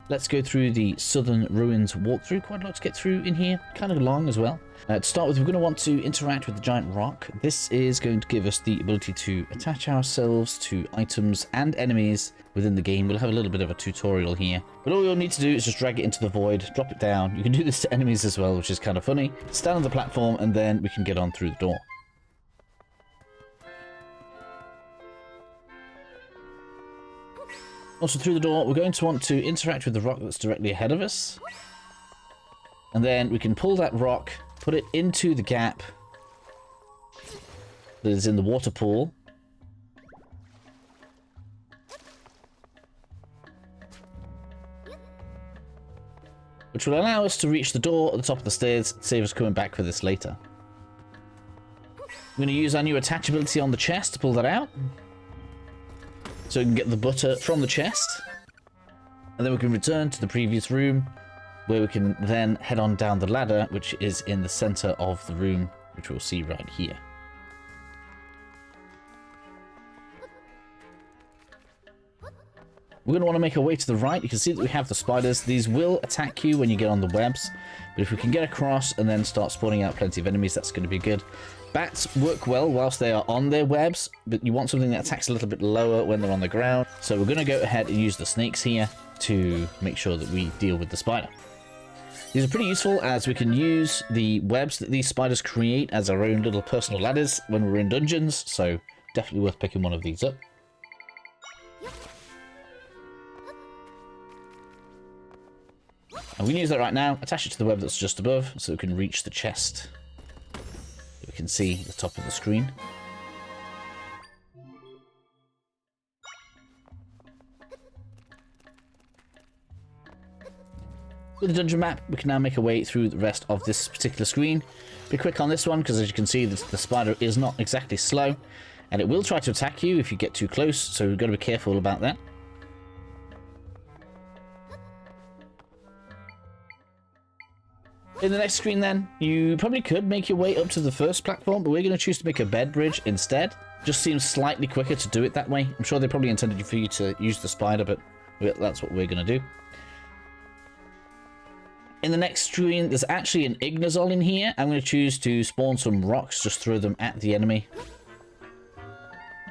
let's go through the Southern Ruins walkthrough. Quite a lot to get through in here, kind of long as well. To start with, we're going to want to interact with the giant rock. This is going to give us the ability to attach ourselves to items and enemies within the game. We'll have a little bit of a tutorial here, but all you'll need to do is just drag it into the void, drop it down. You can do this to enemies as well, which is kind of funny. Stand on the platform and then we can get on through the door. Also through the door, we're going to want to interact with the rock that's directly ahead of us. And then we can pull that rock, put it into the gap that is in the water pool. Which will allow us to reach the door at the top of the stairs, save us coming back for this later. I'm going to use our new attachability on the chest to pull that out. So we can get the butter from the chest. And then we can return to the previous room, where we can then head on down the ladder, which is in the center of the room, which we'll see right here. We're going to want to make our way to the right. You can see that we have the spiders. These will attack you when you get on the webs, but if we can get across and then start spawning out plenty of enemies, that's going to be good. Bats work well whilst they are on their webs, but you want something that attacks a little bit lower when they're on the ground. So we're going to go ahead and use the snakes here to make sure that we deal with the spider. These are pretty useful as we can use the webs that these spiders create as our own little personal ladders when we're in dungeons, so definitely worth picking one of these up. And we can use that right now, attach it to the web that's just above so we can reach the chest. We can see the top of the screen. With the dungeon map, we can now make our way through the rest of this particular screen. Be quick on this one, because as you can see, the spider is not exactly slow, and it will try to attack you if you get too close, so we've got to be careful about that. In the next screen then, you probably could make your way up to the first platform, but we're going to choose to make a bed bridge instead. Just seems slightly quicker to do it that way. I'm sure they probably intended for you to use the spider, but that's what we're going to do. In the next screen, there's actually an Ignazol in here. I'm going to choose to spawn some rocks, just throw them at the enemy.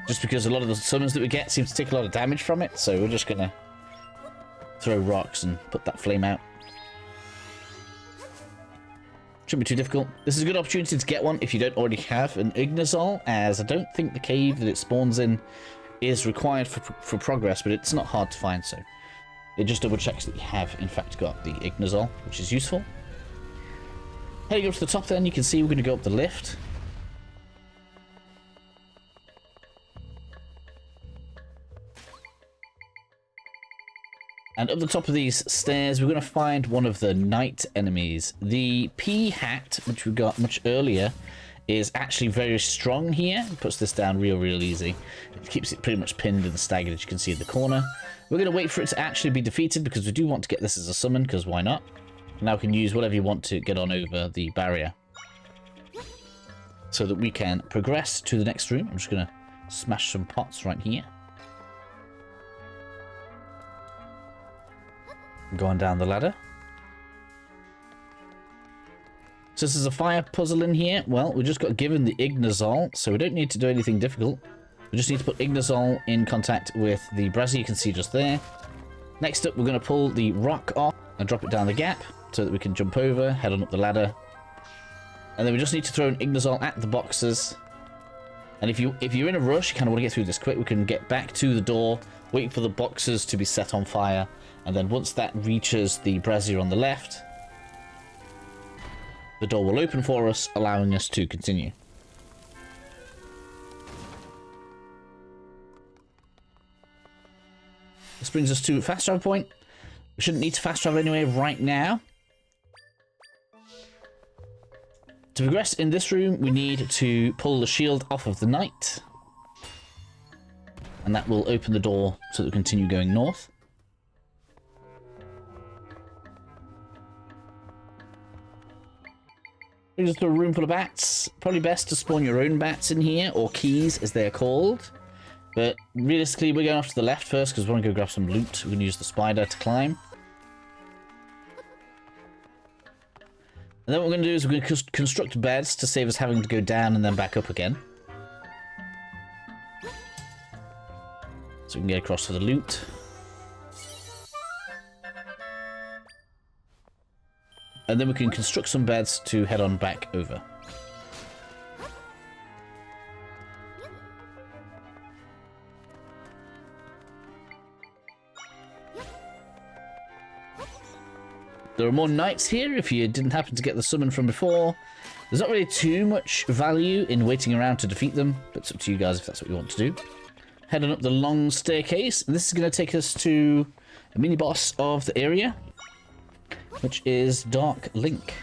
Just because a lot of the summons that we get seem to take a lot of damage from it, so we're just going to throw rocks and put that flame out. Shouldn't be too difficult. This is a good opportunity to get one if you don't already have an Ignazol, as I don't think the cave that it spawns in is required for progress, but it's not hard to find, so it just double checks that you have in fact got the Ignazol, which is useful. Heading up to the top then, you can see we're going to go up the lift. And up the top of these stairs, we're going to find one of the night enemies. The P-Hat, which we got much earlier, is actually very strong here. It puts this down real easy. It keeps it pretty much pinned and staggered, as you can see in the corner. We're going to wait for it to actually be defeated, because we do want to get this as a summon, because why not? Now we can use whatever you want to get on over the barrier, so that we can progress to the next room. I'm just going to smash some pots right here. Going down the ladder. So this is a fire puzzle in here. Well, we just got given the Ignazol, so we don't need to do anything difficult. We just need to put Ignazol in contact with the brazier you can see just there. Next up, we're going to pull the rock off and drop it down the gap so that we can jump over, head on up the ladder. And then we just need to throw an Ignazol at the boxes. And if you're in a rush, you kind of want to get through this quick, we can get back to the door, wait for the boxes to be set on fire, and then once that reaches the brazier on the left, the door will open for us, allowing us to continue. This brings us to fast travel point. We shouldn't need to fast travel anyway right now. To progress in this room, we need to pull the shield off of the knight. And that will open the door so that we continue going north. Brings us to a room full of bats. Probably best to spawn your own bats in here, or keys as they're called. But realistically, we're going off to the left first because we want to go grab some loot. We can use the spider to climb. And then what we're going to do is we're going to construct beds to save us having to go down and then back up again. So we can get across to the loot. And then we can construct some beds to head on back over. There are more knights here if you didn't happen to get the summon from before. There's not really too much value in waiting around to defeat them, but it's up to you guys if that's what you want to do. Heading up the long staircase, and this is going to take us to a mini-boss of the area, which is Dark Link.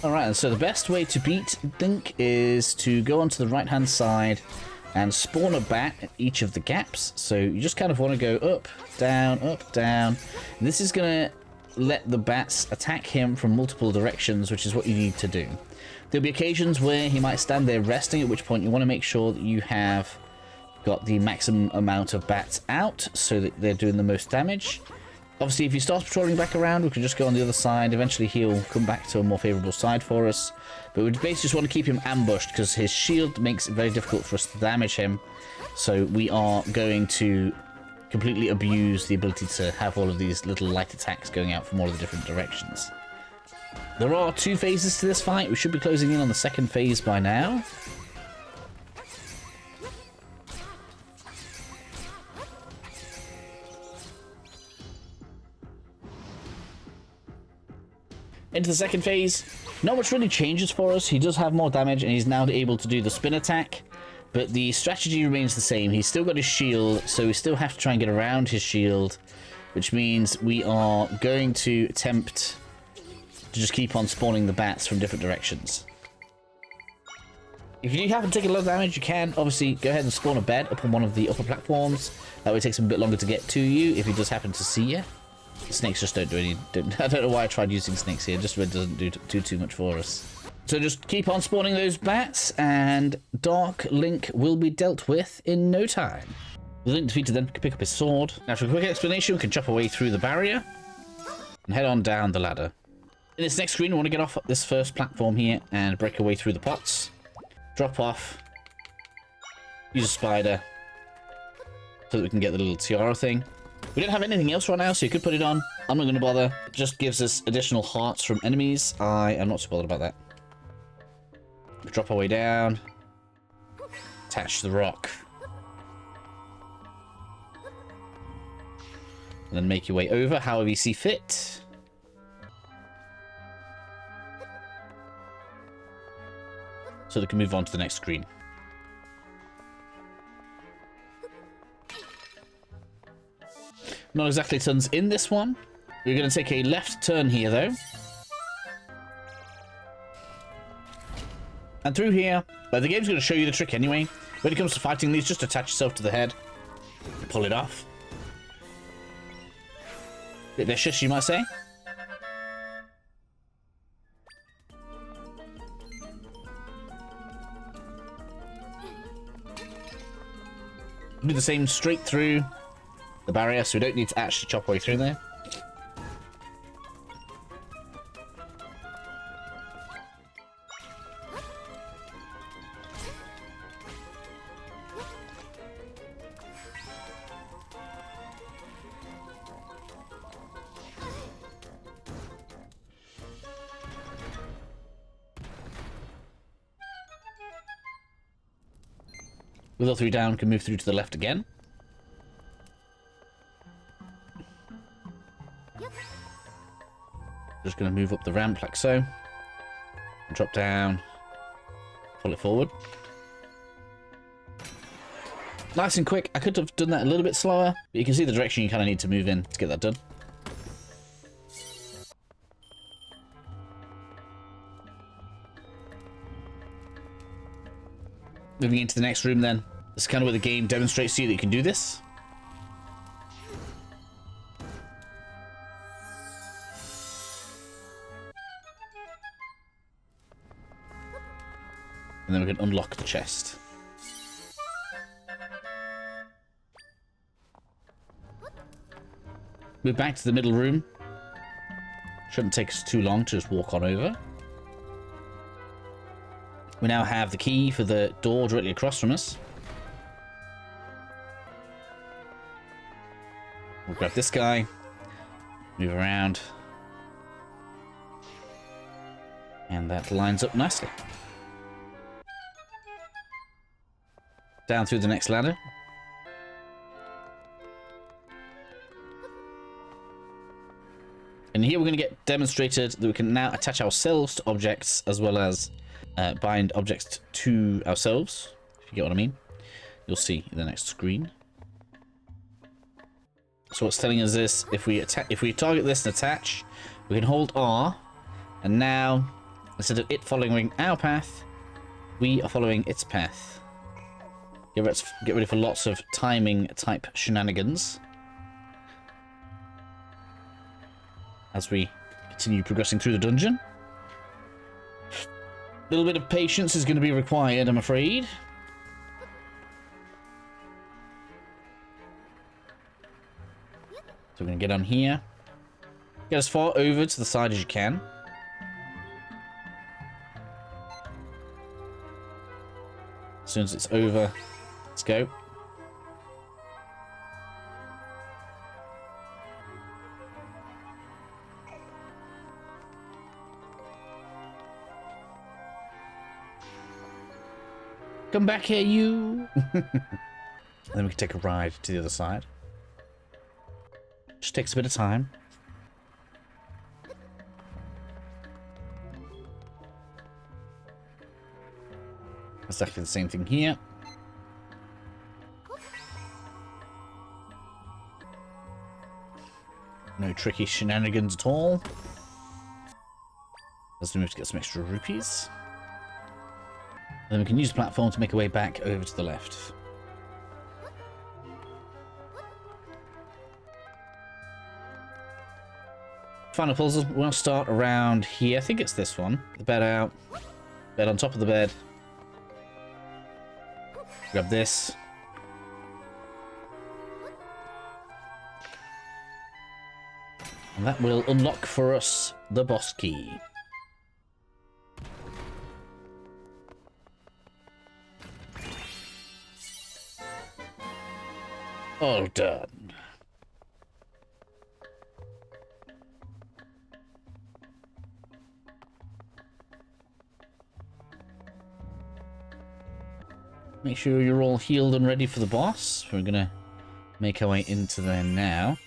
Alright, and so the best way to beat Link is to go onto the right-hand side and spawn a bat at each of the gaps. So you just kind of want to go up, down, up, down. And this is going to let the bats attack him from multiple directions, which is what you need to do. There'll be occasions where he might stand there resting, at which point you want to make sure that you have got the maximum amount of bats out so that they're doing the most damage. Obviously, if he starts patrolling back around, we can just go on the other side. Eventually, he'll come back to a more favourable side for us. But we basically just want to keep him ambushed because his shield makes it very difficult for us to damage him. So we are going to completely abuse the ability to have all of these little light attacks going out from all of the different directions. There are 2 phases to this fight. We should be closing in on the 2nd phase by now. Into the 2nd phase, not much really changes for us. He does have more damage and he's now able to do the spin attack, but the strategy remains the same. He's still got his shield, so we still have to try and get around his shield, which means we are going to attempt to just keep on spawning the bats from different directions. If you do happen to take a lot of damage, you can obviously go ahead and spawn a bed up on one of the upper platforms. That way it takes him a bit longer to get to you if he does happen to see you. Snakes just don't do any... I don't know why I tried using snakes here. It just really doesn't do too much for us. So just keep on spawning those bats, and Dark Link will be dealt with in no time. With Link defeated, then can pick up his sword. After a quick explanation, we can chop our way through the barrier and head on down the ladder. In this next screen, we want to get off this first platform here and break our way through the pots. Drop off. Use a spider so that we can get the little tiara thing. We don't have anything else right now, so you could put it on. I'm not going to bother. It just gives us additional hearts from enemies. I am not so bothered about that. Drop our way down. Attach the rock. And then make your way over however you see fit. So they can move on to the next screen. Not exactly tons in this one. We're going to take a left turn here, though. And through here, the game's going to show you the trick anyway. When it comes to fighting these, just attach yourself to the head. Pull it off. Bit vicious, you might say. Do the same straight through the barrier, so we don't need to actually chop our way through there. With all 3 down, can move through to the left again. Just going to move up the ramp like so. Drop down. Pull it forward. Nice and quick. I could have done that a little bit slower, but you can see the direction you kind of need to move in to get that done. Moving into the next room then. This is kind of where the game demonstrates to you that you can do this. And then we can unlock the chest. Move back to the middle room. Shouldn't take us too long to just walk on over. We now have the key for the door directly across from us. We'll grab this guy. Move around. And that lines up nicely. Down through the next ladder. And here we're going to get demonstrated that we can now attach ourselves to objects as well as bind objects to ourselves, if you get what I mean. You'll see in the next screen. So what's telling us is if we target this and attach, we can hold R, and now instead of it following our path, we are following its path. Get ready for lots of timing type shenanigans as we continue progressing through the dungeon. A little bit of patience is going to be required, I'm afraid. So we're going to get on here. Get as far over to the side as you can. As soon as it's over, let's go. Come back here, you! Then we can take a ride to the other side. Just takes a bit of time. Exactly the same thing here. No tricky shenanigans at all. Let's move to get some extra rupees. Then we can use the platform to make our way back over to the left. Final puzzle, we'll start around here. I think it's this one. The bed out. Bed on top of the bed. Grab this. And that will unlock for us the boss key. All done. Make sure you're all healed and ready for the boss. We're gonna make our way into there now.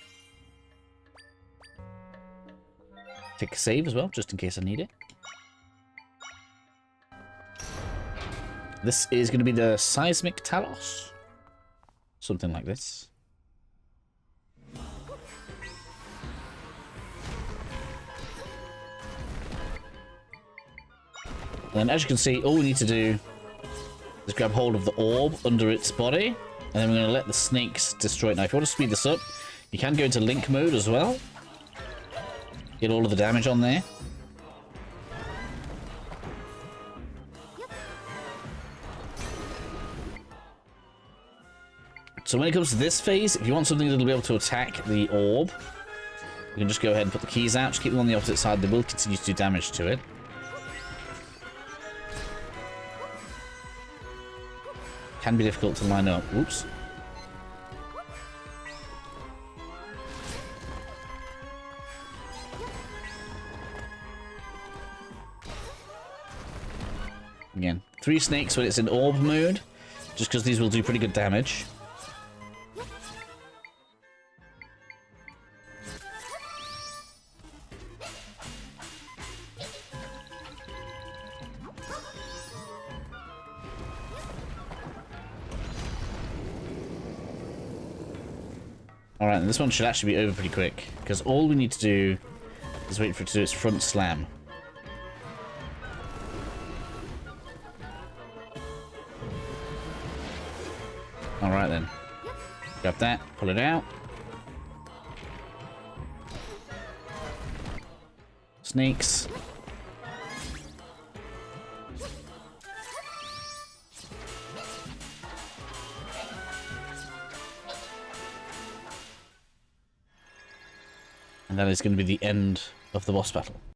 Take a save as well, just in case I need it. This is going to be the Seismic Talos. Something like this. And then as you can see, all we need to do is grab hold of the orb under its body, and then we're going to let the snakes destroy it. Now, if you want to speed this up, you can go into Link mode as well. Get all of the damage on there. So when it comes to this phase, if you want something that'll be able to attack the orb, you can just go ahead and put the keys out. Just keep them on the opposite side. They will continue to do damage to it. Can be difficult to line up. Whoops. Again, 3 snakes when it's in orb mode, just because these will do pretty good damage. Alright, and this one should actually be over pretty quick, because all we need to do is wait for it to do its front slam. Alright then. Grab that, pull it out. Snakes. And that is going to be the end of the boss battle.